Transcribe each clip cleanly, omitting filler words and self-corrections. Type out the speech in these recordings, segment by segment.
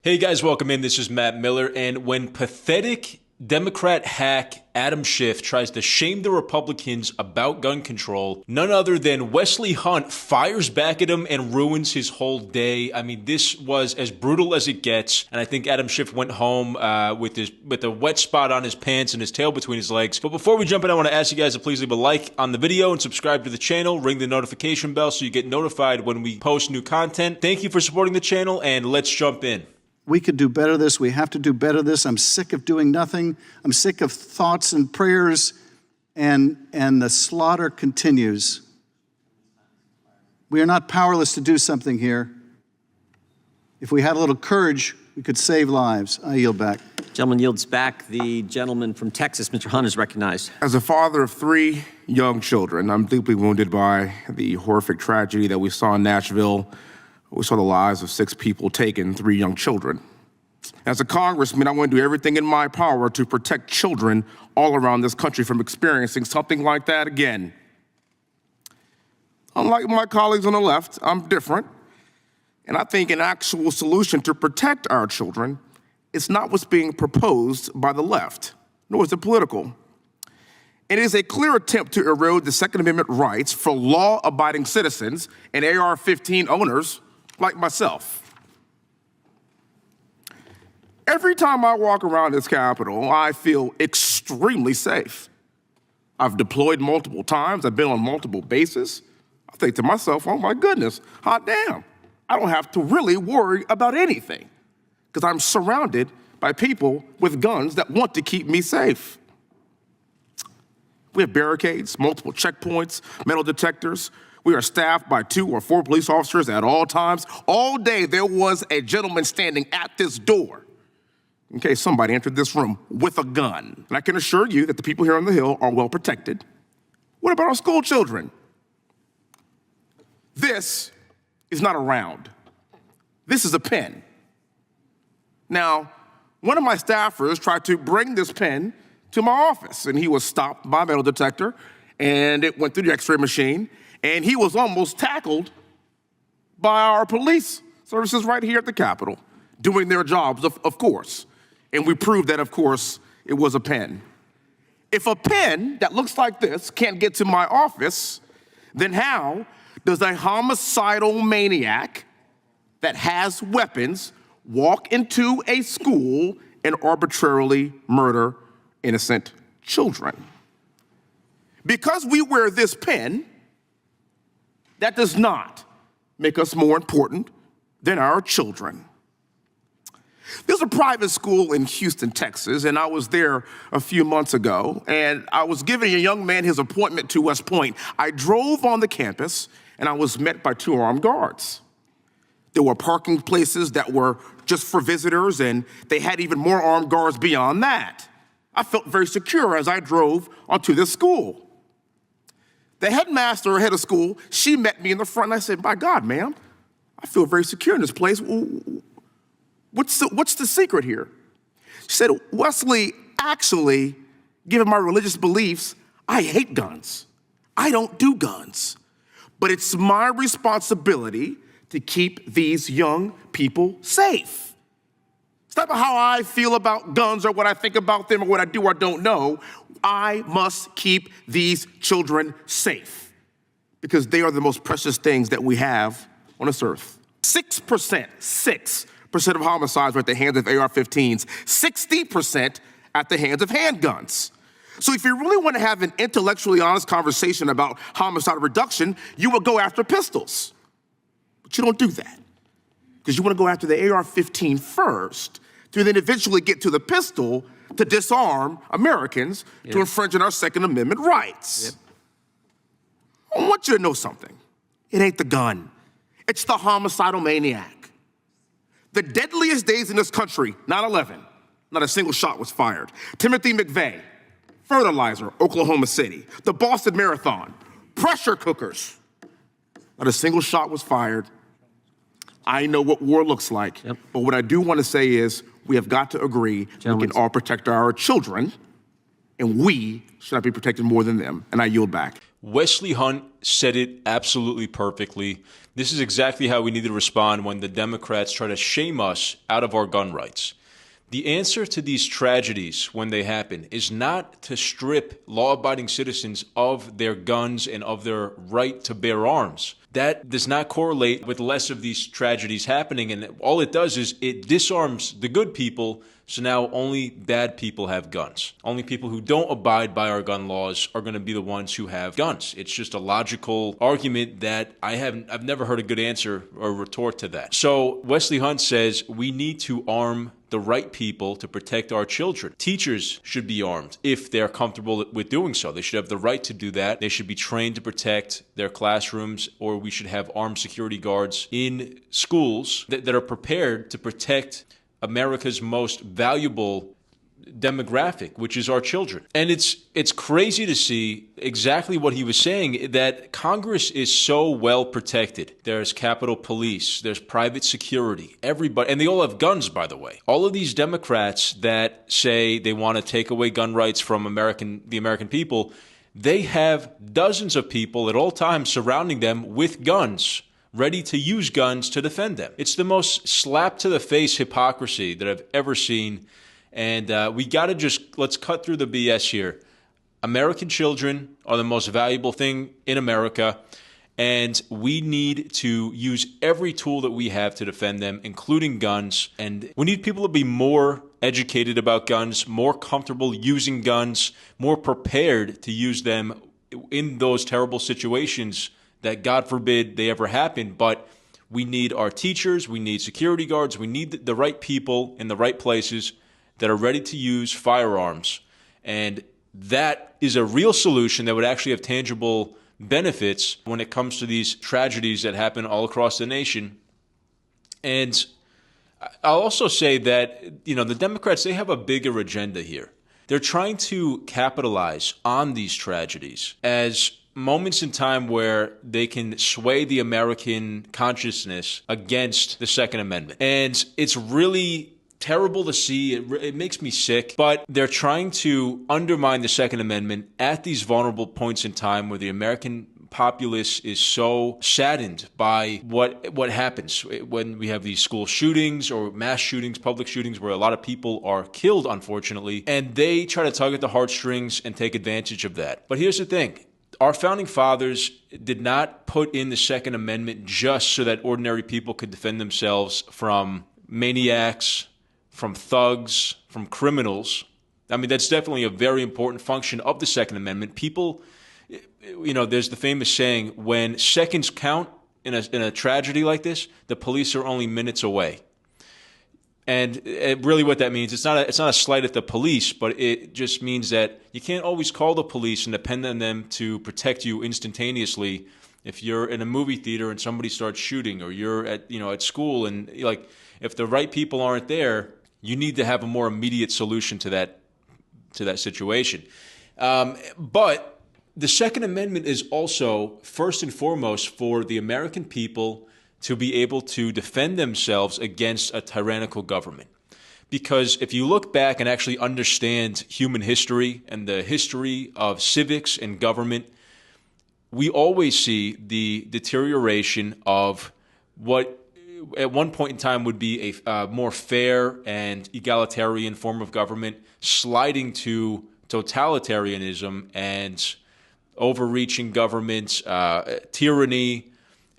Hey guys, welcome in. This is Matt Miller. And when pathetic Democrat hack Adam Schiff tries to shame the Republicans about gun control, none other than Wesley Hunt fires back at him and ruins his whole day. I mean, this was as brutal as it gets. And I think Adam Schiff went home with a wet spot on his pants and his tail between his legs. But before we jump in, I want to ask you guys to please leave a like on the video and subscribe to the channel. Ring the notification bell so you get notified when we post new content. Thank you for supporting the channel, and let's jump in. We could do better this. We have to do better this. I'm sick of doing nothing. I'm sick of thoughts and prayers, and the slaughter continues. We are not powerless to do something here. If we had a little courage, we could save lives. I yield back. Gentleman yields back. The gentleman from Texas, Mr. Hunt, is recognized. As a father of 3 young children, I'm deeply wounded by the horrific tragedy that we saw in Nashville. We saw the lives of 6 people taken, 3 young children. As a congressman, I want to do everything in my power to protect children all around this country from experiencing something like that again. Unlike my colleagues on the left, I'm different. And I think an actual solution to protect our children is not what's being proposed by the left, nor is it political. It is a clear attempt to erode the Second Amendment rights for law-abiding citizens and AR-15 owners like myself. Every time I walk around this Capitol, I feel extremely safe. I've deployed multiple times. I've been on multiple bases. I think to myself, oh my goodness, hot damn. I don't have to really worry about anything because I'm surrounded by people with guns that want to keep me safe. We have barricades, multiple checkpoints, metal detectors. We are staffed by 2 or 4 police officers at all times. All day there was a gentleman standing at this door in case somebody entered this room with a gun. And I can assure you that the people here on the Hill are well protected. What about our school children? This is not a round. This is a pen. Now, one of my staffers tried to bring this pen to my office, and he was stopped by a metal detector, and it went through the x-ray machine, and he was almost tackled by our police services right here at the Capitol, doing their jobs, of course. And we proved that, of course, it was a pen. If a pen that looks like this can't get to my office, then how does a homicidal maniac that has weapons walk into a school and arbitrarily murder innocent children? Because we wear this pen, that does not make us more important than our children. There's a private school in Houston, Texas, and I was there a few months ago, and I was giving a young man his appointment to West Point. I drove on the campus, and I was met by 2 armed guards. There were parking places that were just for visitors, and they had even more armed guards beyond that. I felt very secure as I drove onto this school. The headmaster or head of school, she met me in the front, and I said, "My God, ma'am, I feel very secure in this place. What's the secret here?" She said, "Wesley, actually, given my religious beliefs, I hate guns. I don't do guns. But it's my responsibility to keep these young people safe. It's not about how I feel about guns or what I think about them or what I do or don't know. I must keep these children safe because they are the most precious things that we have on this earth." 6% of homicides are at the hands of AR-15s, 60% at the hands of handguns. So if you really want to have an intellectually honest conversation about homicide reduction, you will go after pistols. But you don't do that because you want to go after the AR-15 first to then eventually get to the pistol to disarm Americans to infringe on our Second Amendment rights. I want you to know something. It ain't the gun. It's the homicidal maniac. The deadliest days in this country, 9/11, not a single shot was fired. Timothy McVeigh, fertilizer, Oklahoma City. The Boston Marathon, pressure cookers, not a single shot was fired. I know what war looks like, but what I do want to say is we have got to agree we can all protect our children and we should not be protected more than them. And I yield back. Wesley Hunt said it absolutely perfectly. This is exactly how we need to respond when the Democrats try to shame us out of our gun rights. The answer to these tragedies when they happen is not to strip law-abiding citizens of their guns and of their right to bear arms. That does not correlate with less of these tragedies happening, and all it does is it disarms the good people, so now only bad people have guns. Only people who don't abide by our gun laws are going to be the ones who have guns. It's just a logical argument that I've never heard a good answer or retort to that. So Wesley Hunt says we need to arm the right people to protect our children. Teachers should be armed if they're comfortable with doing so. They should have the right to do that. They should be trained to protect their classrooms, or we should have armed security guards in schools that are prepared to protect America's most valuable demographic, which is our children. And it's crazy to see exactly what he was saying, that Congress is so well protected. There's Capitol Police, there's private security, everybody, and they all have guns, by the way. All of these Democrats that say they want to take away gun rights from the American people, they have dozens of people at all times surrounding them with guns, ready to use guns to defend them. It's the most slap-to-the-face hypocrisy that I've ever seen. And we got to let's cut through the BS here. American children are the most valuable thing in America, and we need to use every tool that we have to defend them, including guns. And we need people to be more educated about guns, more comfortable using guns, more prepared to use them in those terrible situations that, God forbid, they ever happen. But we need our teachers, we need security guards, we need the right people in the right places that are ready to use firearms. And that is a real solution that would actually have tangible benefits when it comes to these tragedies that happen all across the nation. And I'll also say that, the Democrats, they have a bigger agenda here. They're trying to capitalize on these tragedies as moments in time where they can sway the American consciousness against the Second Amendment. And it's really terrible to see. It makes me sick. But they're trying to undermine the Second Amendment at these vulnerable points in time where the American populace is so saddened by what happens when we have these school shootings or mass shootings, public shootings, where a lot of people are killed, unfortunately. And they try to tug at the heartstrings and take advantage of that. But here's the thing. Our founding fathers did not put in the Second Amendment just so that ordinary people could defend themselves from maniacs, from thugs, from criminals. I mean, that's definitely a very important function of the Second Amendment. People, there's the famous saying, when seconds count in a tragedy like this, the police are only minutes away. And really what that means, it's not a slight at the police, but it just means that you can't always call the police and depend on them to protect you instantaneously. If you're in a movie theater and somebody starts shooting, or you're at school, and if the right people aren't there, you need to have a more immediate solution to that situation. But the Second Amendment is also, first and foremost, for the American people to be able to defend themselves against a tyrannical government. Because if you look back and actually understand human history and the history of civics and government, we always see the deterioration of what at one point in time would be a more fair and egalitarian form of government, sliding to totalitarianism and overreaching governments, tyranny,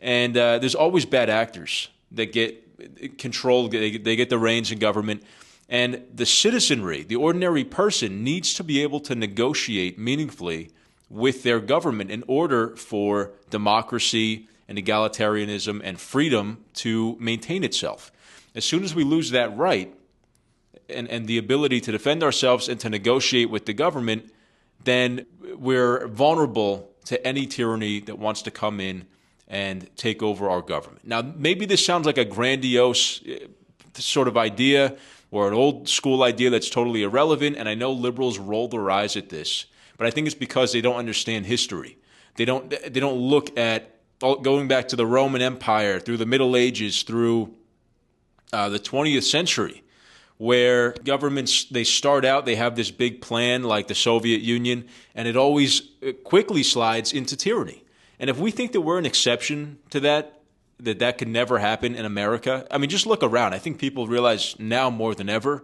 and there's always bad actors that get controlled, they get the reins in government. And the citizenry, the ordinary person, needs to be able to negotiate meaningfully with their government in order for democracy and egalitarianism and freedom to maintain itself. As soon as we lose that right and the ability to defend ourselves and to negotiate with the government, then we're vulnerable to any tyranny that wants to come in and take over our government. Now, maybe this sounds like a grandiose sort of idea or an old school idea that's totally irrelevant, and I know liberals roll their eyes at this, but I think it's because they don't understand history. They don't look at going back to the Roman Empire, through the Middle Ages, through the 20th century, where governments, they start out, they have this big plan like the Soviet Union, and it always quickly slides into tyranny. And if we think that we're an exception to that could never happen in America, I mean, just look around. I think people realize now more than ever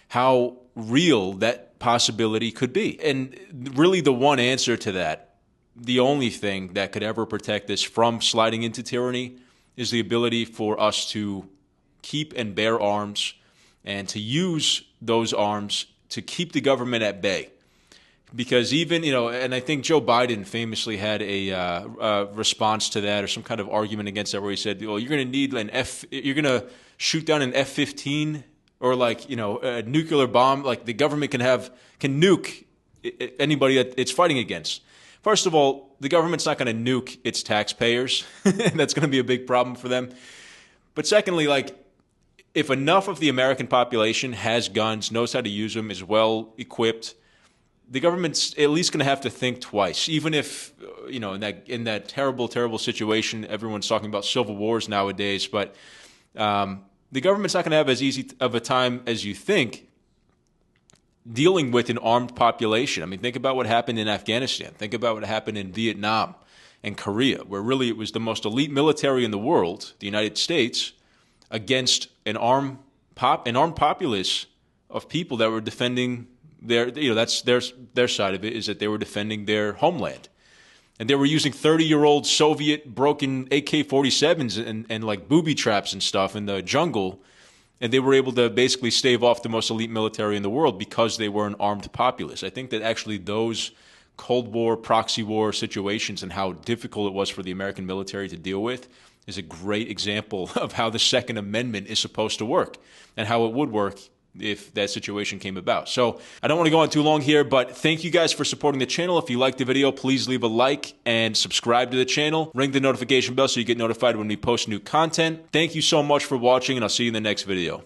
how real that possibility could be. And really the one answer to that, the only thing that could ever protect us from sliding into tyranny, is the ability for us to keep and bear arms and to use those arms to keep the government at bay. Because even, and I think Joe Biden famously had a response to that, or some kind of argument against that, where he said, well, you're going to need you're going to shoot down an F-15 or a nuclear bomb. Like the government can nuke anybody that it's fighting against. First of all, the government's not going to nuke its taxpayers. That's going to be a big problem for them. But secondly, if enough of the American population has guns, knows how to use them, is well equipped, the government's at least going to have to think twice. Even if, in that terrible, terrible situation, everyone's talking about civil wars nowadays, but the government's not going to have as easy of a time as you think dealing with an armed population. I mean, think about what happened in Afghanistan. Think about what happened in Vietnam and Korea, where really it was the most elite military in the world, the United States, against an armed populace of people that were defending that's their side of it, is that they were defending their homeland. And they were using 30-year-old Soviet broken AK-47s and booby traps and stuff in the jungle. And they were able to basically stave off the most elite military in the world because they were an armed populace. I think that actually those Cold War, proxy war situations and how difficult it was for the American military to deal with is a great example of how the Second Amendment is supposed to work and how it would work if that situation came about. So I don't want to go on too long here, but thank you guys for supporting the channel. If you liked the video, please leave a like and subscribe to the channel. Ring the notification bell so you get notified when we post new content. Thank you so much for watching, and I'll see you in the next video.